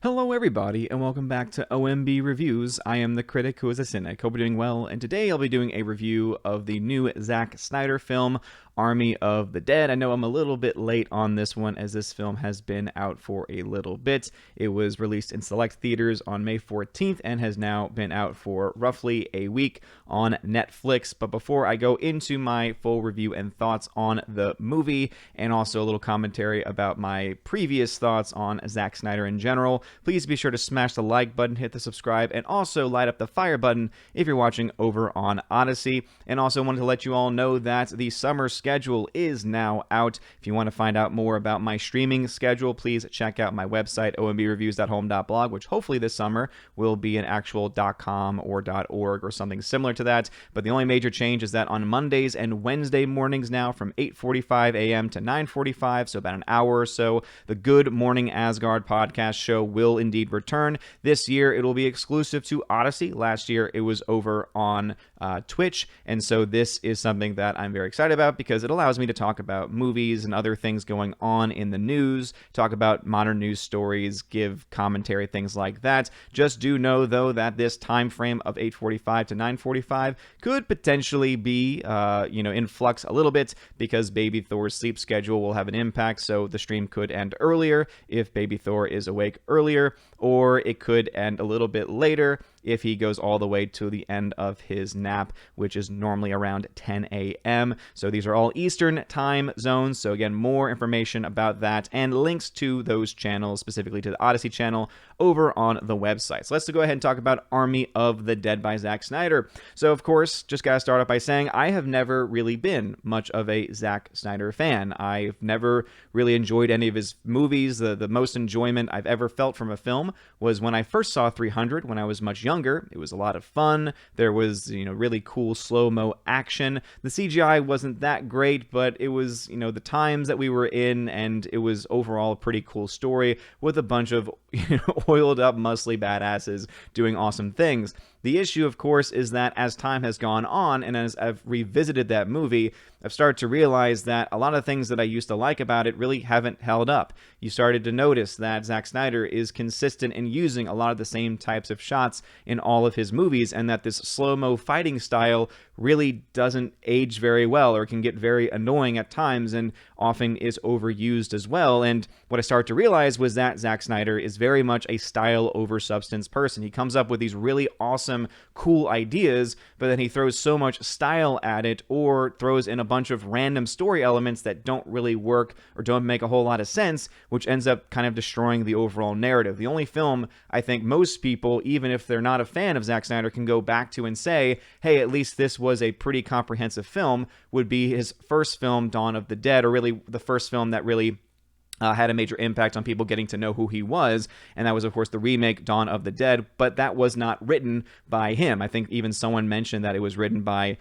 Hello everybody, and welcome back to OMB Reviews. I am the critic who is a cynic. Hope you're doing well, and today I'll be doing a review of the new Zack Snyder film, Army of the Dead. I know I'm a little bit late on this one, as this film has been out for a little bit. It was released in select theaters on May 14th, and has now been out for roughly a week on Netflix. But before I go into my full review and thoughts on the movie, and also a little commentary about my previous thoughts on Zack Snyder in general, please be sure to smash the like button, hit the subscribe, and also light up the fire button if you're watching over on Odyssey. And also wanted to let you all know that the summer schedule is now out. If you want to find out more about my streaming schedule, please check out my website, ombreviews.home.blog, which hopefully this summer will be an actual .com or .org or something similar to that. But the only major change is that on Mondays and Wednesday mornings now, from 8:45 a.m. to 9:45, so about an hour or so, the Good Morning Asgard podcast show will indeed return. This year it will be exclusive to Odyssey. Last year it was over on Twitch, and so this is something that I'm very excited about because it allows me to talk about movies and other things going on in the news, talk about modern news stories, give commentary, things like that. Just do know though that this time frame of 8:45 to 9:45 could potentially be in flux a little bit, because Baby Thor's sleep schedule will have an impact. So the stream could end earlier if Baby Thor is awake earlier, or it could end a little bit later if he goes all the way to the end of his nap, which is normally around 10 a.m. So these are all Eastern time zones. So again, more information about that and links to those channels, specifically to the Odyssey channel, over on the website. So let's go ahead and talk about Army of the Dead by Zack Snyder. So of course, just gotta start off by saying I have never really been much of a Zack Snyder fan. I've never really enjoyed any of his movies. The most enjoyment I've ever felt from a film was when I first saw 300 when I was much younger. It was a lot of fun. There was, really cool slow-mo action. The CGI wasn't that great, but it was, the times that we were in, and it was overall a pretty cool story with a bunch of oiled up, muscly badasses doing awesome things. The issue, of course, is that as time has gone on, and as I've revisited that movie, I've started to realize that a lot of things that I used to like about it really haven't held up. You started to notice that Zack Snyder is consistent in using a lot of the same types of shots in all of his movies, and that this slow-mo fighting style really doesn't age very well, or can get very annoying at times, and often is overused as well. And what I started to realize was that Zack Snyder is very much a style over substance person. He comes up with these really awesome, cool ideas, but then he throws so much style at it, or throws in a bunch of random story elements that don't really work or don't make a whole lot of sense, which ends up kind of destroying the overall narrative. The only film I think most people, even if they're not a fan of Zack Snyder, can go back to and say, hey, at least this was a pretty comprehensive film, would be his first film, Dawn of the Dead, or really the first film that really had a major impact on people getting to know who he was, and that was, of course, the remake Dawn of the Dead, but that was not written by him. I think even someone mentioned that it was written by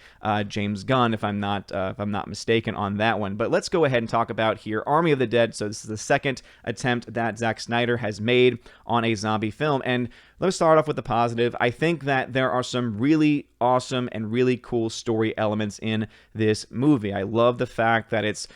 James Gunn, if I'm not mistaken on that one. But let's go ahead and talk about here Army of the Dead. So this is the second attempt that Zack Snyder has made on a zombie film, and let's start off with the positive. I think that there are some really awesome and really cool story elements in this movie. I love the fact that it's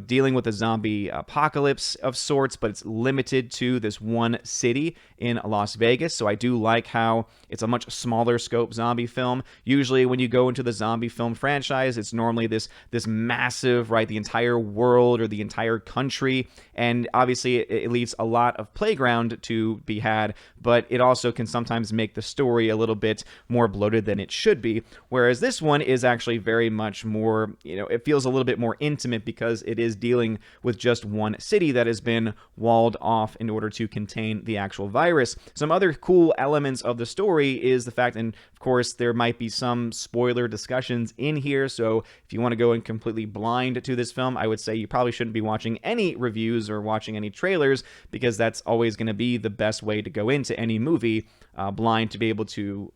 dealing with a zombie apocalypse of sorts, but it's limited to this one city in Las Vegas. So I do like how it's a much smaller scope zombie film. Usually when you go into the zombie film franchise, it's normally this massive, right, the entire world or the entire country. And obviously it leaves a lot of playground to be had, but it also can sometimes make the story a little bit more bloated than it should be. Whereas this one is actually very much more, it feels a little bit more intimate, because it is dealing with just one city that has been walled off in order to contain the actual virus. Some other cool elements of the story is the fact, and of course there might be some spoiler discussions in here, so if you want to go in completely blind to this film, I would say you probably shouldn't be watching any reviews or watching any trailers, because that's always going to be the best way to go into any movie. blind to be able to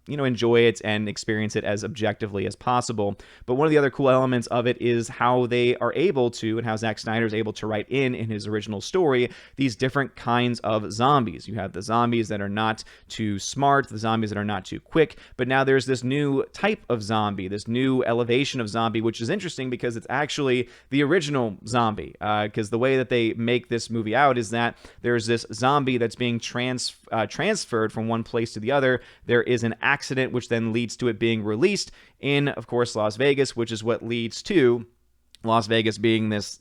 enjoy it and experience it as objectively as possible. But one of the other cool elements of it is how they are able to, and how Zack Snyder is able to write in his original story, these different kinds of zombies. You have the zombies that are not too smart, the zombies that are not too quick, but now there's this new type of zombie, this new elevation of zombie, which is interesting because it's actually the original zombie. Because the way that they make this movie out is that there's this zombie that's being transferred from one place to the other. There is an accident, which then leads to it being released in, of course, Las Vegas, which is what leads to Las Vegas being this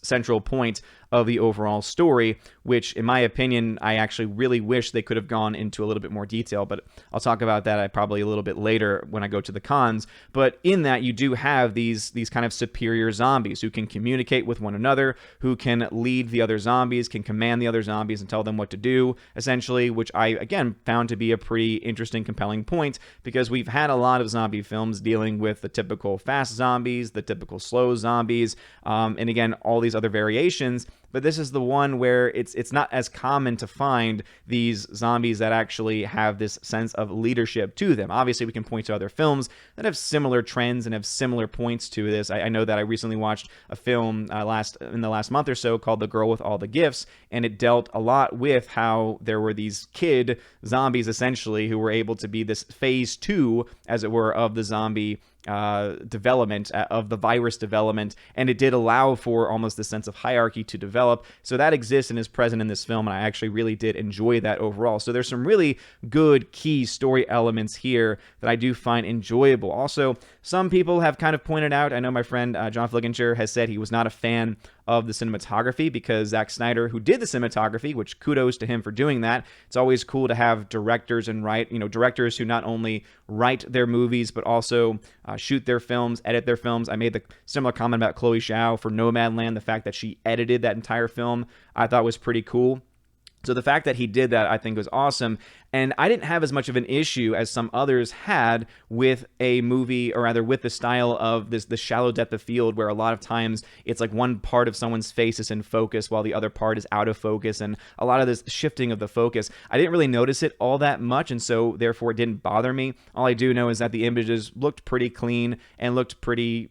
central point of the overall story, which, in my opinion, I actually really wish they could have gone into a little bit more detail, but I'll talk about that probably a little bit later when I go to the cons. But in that, you do have these kind of superior zombies who can communicate with one another, who can lead the other zombies, can command the other zombies and tell them what to do, essentially, which I, again, found to be a pretty interesting, compelling point, because we've had a lot of zombie films dealing with the typical fast zombies, the typical slow zombies, and again, all these other variations. But this is the one where it's not as common to find these zombies that actually have this sense of leadership to them. Obviously, we can point to other films that have similar trends and have similar points to this. I know that I recently watched a film in the last month or so called The Girl with All the Gifts, and it dealt a lot with how there were these kid zombies, essentially, who were able to be this phase 2, as it were, of the zombie development, of the virus development, and it did allow for almost this sense of hierarchy to develop. So that exists and is present in this film, and I actually really did enjoy that overall. So there's some really good key story elements here that I do find enjoyable. Also, some people have kind of pointed out, I know my friend John Flickinger has said he was not a fan of the cinematography because Zack Snyder, who did the cinematography, which kudos to him for doing that. It's always cool to have directors directors who not only write their movies but also shoot their films, edit their films. I made the similar comment about Chloe Zhao for Nomadland. The fact that she edited that entire film I thought was pretty cool. So the fact that he did that, I think, was awesome. And I didn't have as much of an issue as some others had with a movie, or rather with the style of the shallow depth of field, where a lot of times it's like one part of someone's face is in focus while the other part is out of focus, and a lot of this shifting of the focus. I didn't really notice it all that much, and so therefore it didn't bother me. All I do know is that the images looked pretty clean and looked pretty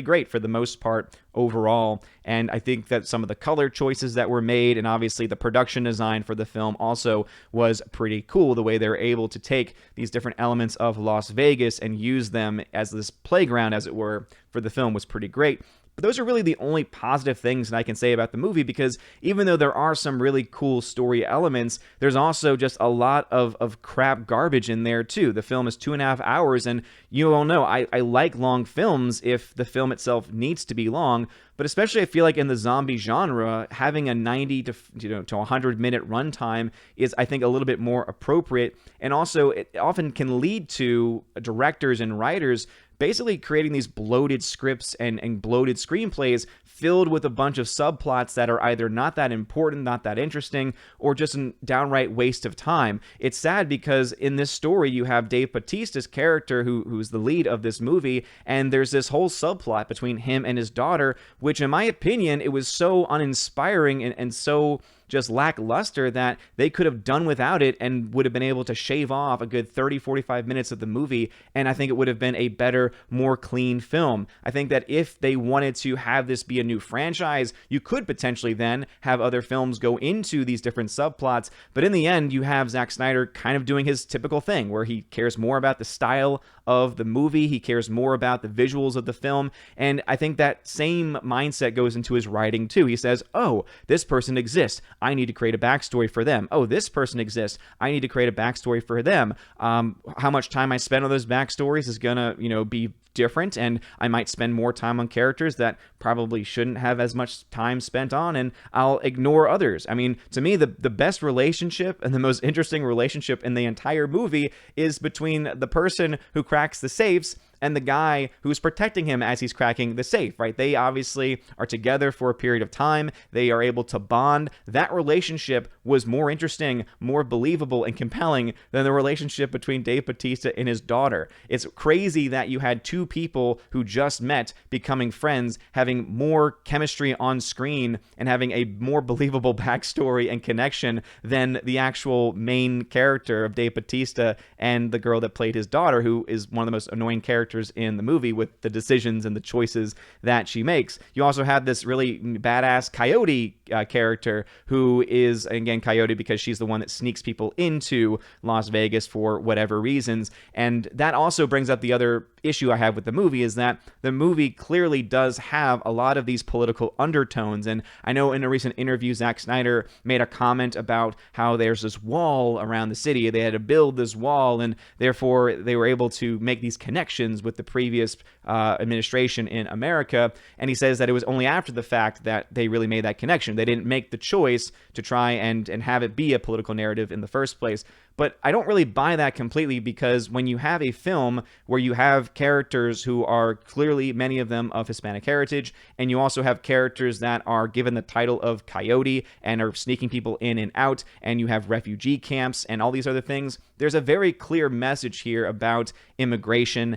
great for the most part overall. And I think that some of the color choices that were made, and obviously the production design for the film also was pretty cool. The way they were able to take these different elements of Las Vegas and use them as this playground, as it were, for the film was pretty great. But those are really the only positive things that I can say about the movie, because even though there are some really cool story elements, there's also just a lot of crap garbage in there too. The film is 2.5 hours, and you all know I like long films if the film itself needs to be long, but especially I feel like in the zombie genre, having a 90 to 100 minute runtime is, I think, a little bit more appropriate. And also it often can lead to directors and writers basically creating these bloated scripts and bloated screenplays filled with a bunch of subplots that are either not that important, not that interesting, or just a downright waste of time. It's sad because in this story, you have Dave Bautista's character, who's the lead of this movie, and there's this whole subplot between him and his daughter, which, in my opinion, it was so uninspiring and so just lackluster that they could have done without it and would have been able to shave off a good 30-45 minutes of the movie, and I think it would have been a better, more clean film. I think that if they wanted to have this be a new franchise, you could potentially then have other films go into these different subplots, but in the end, you have Zack Snyder kind of doing his typical thing, where he cares more about the style of the movie, he cares more about the visuals of the film, and I think that same mindset goes into his writing too. He says, oh, this person exists, I need to create a backstory for them. Oh, this person exists, I need to create a backstory for them. How much time I spend on those backstories is gonna, be different, and I might spend more time on characters that probably shouldn't have as much time spent on, and I'll ignore others. I mean, to me, the best relationship and the most interesting relationship in the entire movie is between the person who cracks the safes and the guy who's protecting him as he's cracking the safe, right? They obviously are together for a period of time. They are able to bond. That relationship was more interesting, more believable, and compelling than the relationship between Dave Bautista and his daughter. It's crazy that you had two people who just met becoming friends, having more chemistry on screen and having a more believable backstory and connection than the actual main character of Dave Bautista and the girl that played his daughter, who is one of the most annoying characters in the movie with the decisions and the choices that she makes. You also have this really badass Coyote character who is, again, Coyote because she's the one that sneaks people into Las Vegas for whatever reasons. And that also brings up the other issue I have with the movie, is that the movie clearly does have a lot of these political undertones. And I know in a recent interview, Zack Snyder made a comment about how there's this wall around the city. They had to build this wall, and therefore they were able to make these connections with the previous administration in America. And he says that it was only after the fact that they really made that connection. They didn't make the choice to try and have it be a political narrative in the first place. But I don't really buy that completely, because when you have a film where you have characters who are clearly, many of them, of Hispanic heritage, and you also have characters that are given the title of Coyote and are sneaking people in and out, and you have refugee camps and all these other things, there's a very clear message here about immigration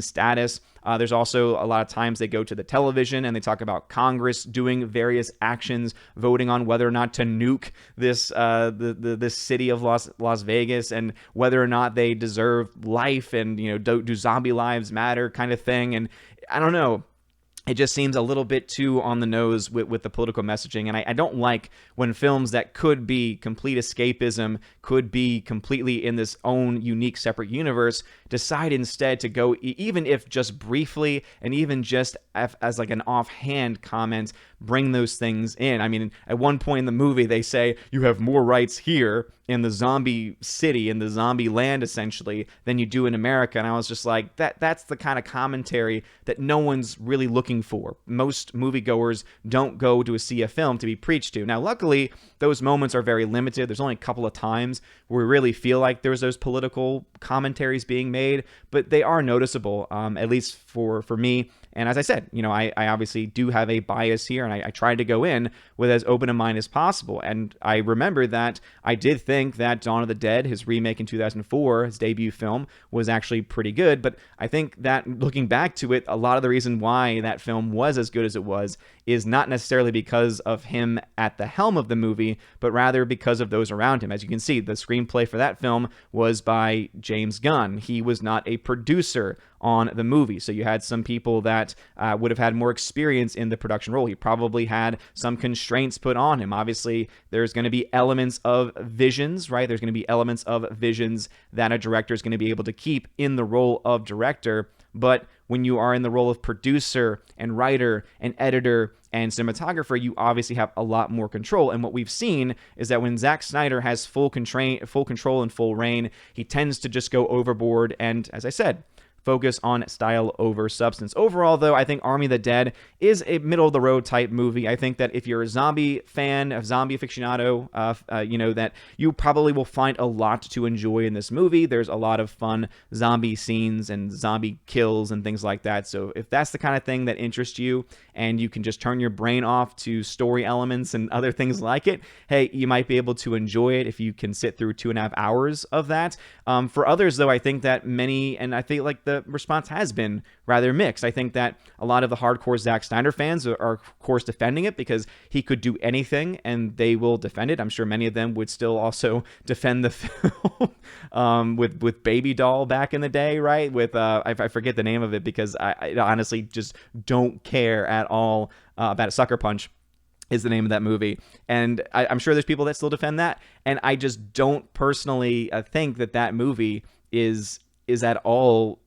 status. There's also a lot of times they go to the television and they talk about Congress doing various actions, voting on whether or not to nuke this this city of Las Vegas, and whether or not they deserve life, and do zombie lives matter kind of thing. And I don't know. It just seems a little bit too on the nose with the political messaging. And I don't like when films that could be complete escapism, could be completely in this own unique separate universe, decide instead to go, even if just briefly and even just as like an offhand comment, bring those things in. I mean, at one point in the movie, they say you have more rights here in the zombie city, in the zombie land, essentially, than you do in America. And I was just like, that's the kind of commentary that no one's really looking for. Most moviegoers don't go to see a film to be preached to. Now, luckily, those moments are very limited. There's only a couple of times where we really feel like there's those political commentaries being made, but they are noticeable, at least for me. And as I said, I obviously do have a bias here, and I tried to go in with as open a mind as possible. And I remember that I did think that Dawn of the Dead, his remake in 2004, his debut film, was actually pretty good. But I think that looking back to it, a lot of the reason why that film was as good as it was is not necessarily because of him at the helm of the movie, but rather because of those around him. As you can see, the screenplay for that film was by James Gunn. He was not a producer on the movie. So you had some people that would have had more experience in the production role. He probably had some constraints put on him. Obviously, there's going to be elements of visions, right? There's going to be elements of visions that a director is going to be able to keep in the role of director. But when you are in the role of producer and writer and editor and cinematographer, you obviously have a lot more control. And what we've seen is that when Zack Snyder has full control and full reign, he tends to just go overboard and, as I said, focus on style over substance. Overall, though, I think Army of the Dead is a middle-of-the-road type movie. I think that if you're a zombie fan, a zombie aficionado, that you probably will find a lot to enjoy in this movie. There's a lot of fun zombie scenes and zombie kills and things like that. So if that's the kind of thing that interests you, and you can just turn your brain off to story elements and other things like it, hey, you might be able to enjoy it if you can sit through 2.5 hours of that. For others, though, I think that many, and I feel like the response has been rather mixed. I think that a lot of the hardcore Zack Snyder fans are of course defending it because he could do anything and they will defend it. I'm sure many of them would still also defend the film with Baby Doll back in the day, right? With I forget the name of it because I honestly just don't care at all about it. Sucker Punch is the name of that movie. And I'm sure there's people that still defend that. And I just don't personally think that movie is at all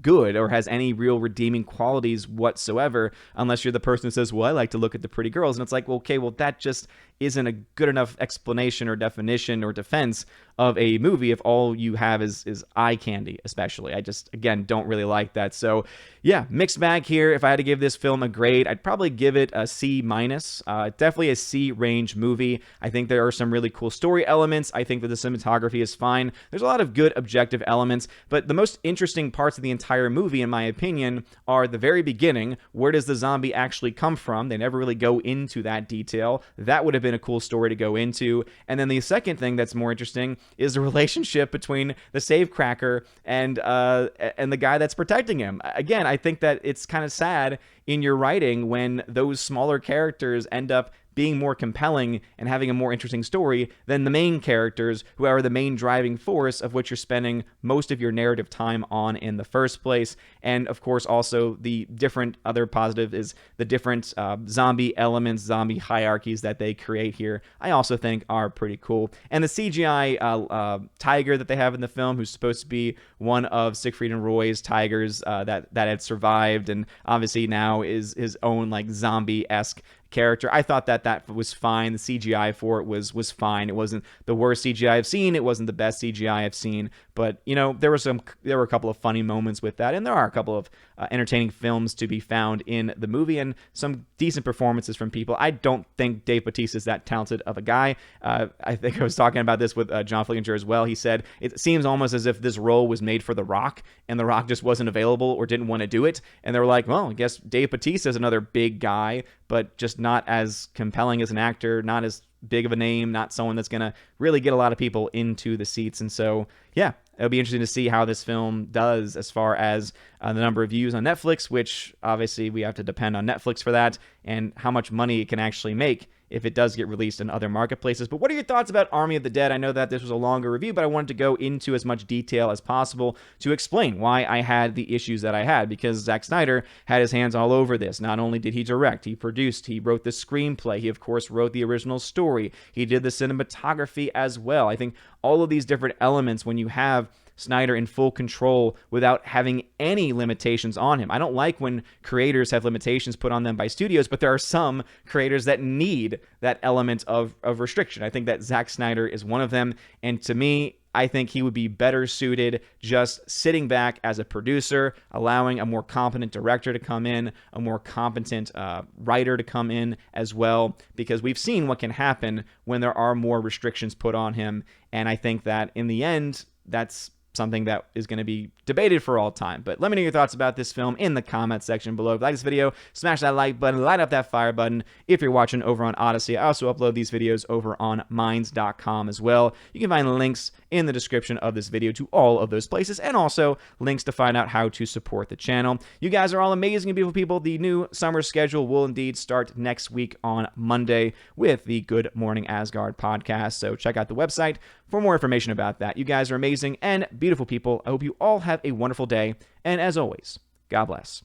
good or has any real redeeming qualities whatsoever, unless you're the person who says, well, I like to look at the pretty girls. And it's like, well, okay, well, that just isn't a good enough explanation or definition or defense of a movie if all you have is eye candy, especially. I just, again, don't really like that. So yeah, mixed bag here. If I had to give this film a grade, I'd probably give it a C-. Definitely a C range movie. I think there are some really cool story elements. I think that the cinematography is fine. There's a lot of good objective elements, but the most interesting parts of the entire movie, in my opinion, are the very beginning. Where does the zombie actually come from? They never really go into that detail. That would have been a cool story to go into. And then the second thing that's more interesting is the relationship between the safecracker and the guy that's protecting him. Again, I think that it's kind of sad in your writing when those smaller characters end up being more compelling and having a more interesting story than the main characters, who are the main driving force of which you're spending most of your narrative time on in the first place. And of course, also the different other positive is the different zombie elements, zombie hierarchies that they create here, I also think are pretty cool. And the CGI tiger that they have in the film, who's supposed to be one of Siegfried and Roy's tigers that had survived and obviously now is his own like zombie-esque character. I thought that was fine. The CGI for it was fine. It wasn't the worst CGI I've seen. It wasn't the best CGI I've seen. But, you know, there were a couple of funny moments with that, and there are a couple of entertaining films to be found in the movie, and some decent performances from people. I don't think Dave Bautista is that talented of a guy. I think I was talking about this with John Flickinger as well. He said it seems almost as if this role was made for The Rock, and The Rock just wasn't available or didn't want to do it. And they were like, well, I guess Dave Bautista is another big guy, but just not as compelling as an actor, not as big of a name, not someone that's going to really get a lot of people into the seats. And so, yeah, it'll be interesting to see how this film does as far as the number of views on Netflix, which obviously we have to depend on Netflix for that, and how much money it can actually make if it does get released in other marketplaces. But what are your thoughts about Army of the Dead? I know that this was a longer review, but I wanted to go into as much detail as possible to explain why I had the issues that I had, because Zack Snyder had his hands all over this. Not only did he direct, he produced, he wrote the screenplay, he of course wrote the original story, he did the cinematography as well. I think all of these different elements, when you have Snyder in full control without having any limitations on him. I don't like when creators have limitations put on them by studios, but there are some creators that need that element of restriction. I think that Zack Snyder is one of them, and to me, I think he would be better suited just sitting back as a producer, allowing a more competent director to come in, a more competent writer to come in as well, because we've seen what can happen when there are more restrictions put on him, and I think that in the end, that's something that is going to be debated for all time. But let me know your thoughts about this film in the comments section below. If you like this video, smash that like button, light up that fire button. If you're watching over on Odyssey, I also upload these videos over on minds.com as well. You can find links in the description of this video to all of those places, and also links to find out how to support the channel. You guys are all amazing and beautiful people. The new summer schedule will indeed start next week on Monday with the Good Morning Asgard podcast. So check out the website for more information about that. You guys are amazing and beautiful people. I hope you all have a wonderful day, and as always, God bless.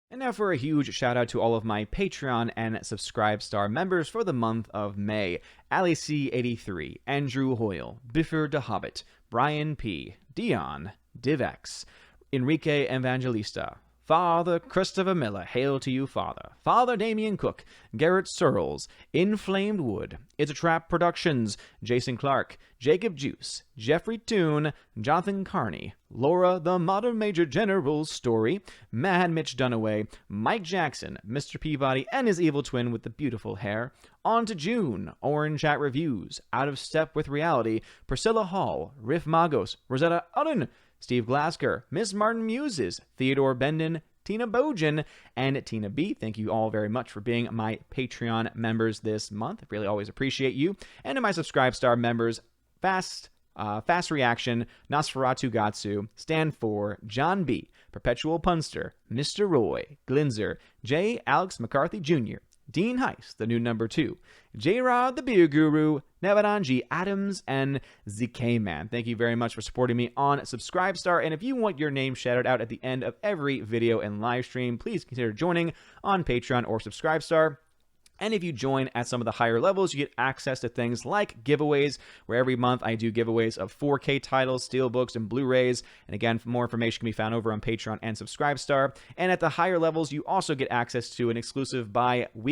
And now for a huge shout out to all of my Patreon and Subscribestar members for the month of May. Ali C83, Andrew Hoyle, Biffer the Hobbit, Brian P, Dion, Divex, Enrique Evangelista, Father Christopher Miller, hail to you, Father. Father Damian Cook, Garrett Searles, Inflamed Wood, It's a Trap Productions, Jason Clark, Jacob Juice, Jeffrey Toone, Jonathan Carney, Laura the Modern Major General's Story, Mad Mitch Dunaway, Mike Jackson, Mr. Peabody and his evil twin with the beautiful hair, On to June, Orange Chat Reviews, Out of Step with Reality, Priscilla Hall, Riff Magos, Rosetta Odin, Steve Glasker, Miss Martin Muses, Theodore Bendon, Tina Bojan, and Tina B. Thank you all very much for being my Patreon members this month. I really always appreciate you. And to my Subscribestar members, Fast Reaction, Nosferatu Gatsu, Stand For, John B., Perpetual Punster, Mr. Roy, Glinzer, J. Alex McCarthy Jr., Dean Heiss, the new number 2, J-Rod, the Beer Guru, Nevadanji Adams, and ZK Man. Thank you very much for supporting me on Subscribestar, and if you want your name shouted out at the end of every video and live stream, please consider joining on Patreon or Subscribestar. And if you join at some of the higher levels, you get access to things like giveaways, where every month I do giveaways of 4K titles, steelbooks, and Blu-rays. And again, more information can be found over on Patreon and Subscribestar. And at the higher levels, you also get access to an exclusive bi-monthly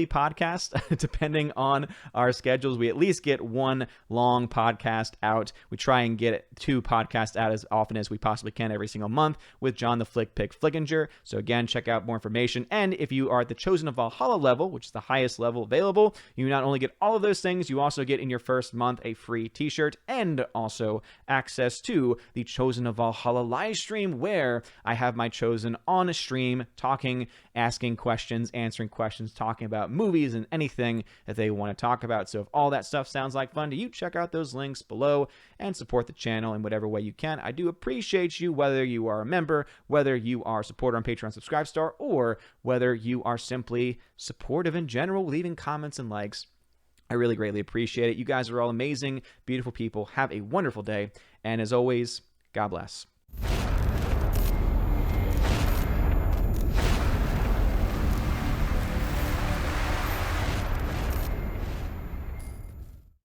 podcast. Depending on our schedules, we at least get one long podcast out. We try and get 2 podcasts out as often as we possibly can every single month with John the Flick Pick Flickinger. So again, check out more information. And if you are at the Chosen of Valhalla level, which is the highest level available, you not only get all of those things, you also get in your first month a free t-shirt and also access to the Chosen of Valhalla live stream, where I have my Chosen on a stream talking, asking questions, answering questions, talking about movies and anything that they want to talk about. So if all that stuff sounds like fun to you, check out those links below and support the channel in whatever way you can. I do appreciate you, whether you are a member, whether you are a supporter on Patreon, Subscribestar, or whether you are simply supportive in general, leaving comments and likes. I really greatly appreciate it. You guys are all amazing, beautiful people. Have a wonderful day. And as always, God bless.